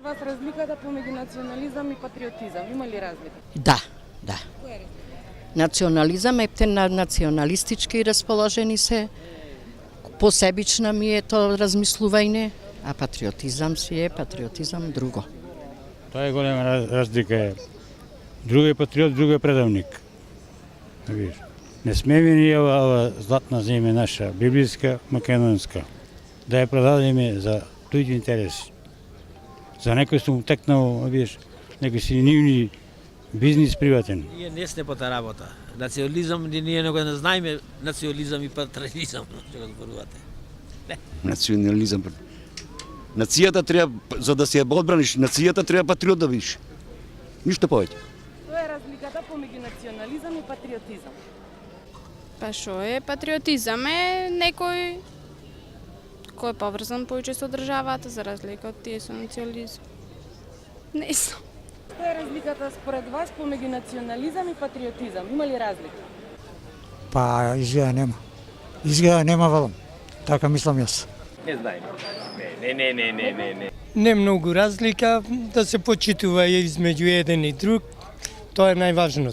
Вас разликата помеѓу национализам и патриотизам, има ли разлика? Да, да. Која е? Национализам епте на националистички расположени се, посебична ми е то размислување, а патриотизам си е патриотизам друго. Тоа е голема разлика. Друг е патриот, друг е предавник. Не смеме ние ова златна земја наша, библиска, македонска, да ја продадеме за туѓи интереси. За некој што му текнал, видиш, некој си нивни бизнис приватен. Ние не сме по таа работа. Национализам, ние не знаеме национализам и патриотизам, што го зборувате. Национализам. Нацијата треба, за да се ја одбраниш, нацијата треба патриот да бидеш. Ништо повеќе. Која е разликата помеѓу национализам и патриотизам? Па што е? Патриотизам е некој кој е поврзан повеќе со државата, за разлика од тие со национализам. Не знам. Која е разликата според вас помеѓу национализам и патриотизам? Има ли разлика? Па изгледа нема. Изгледа нема, велам. Така мислам јас. Не знаем. Не. Не многу разлика, да се почитува измеѓу еден и друг, тоа е најважното.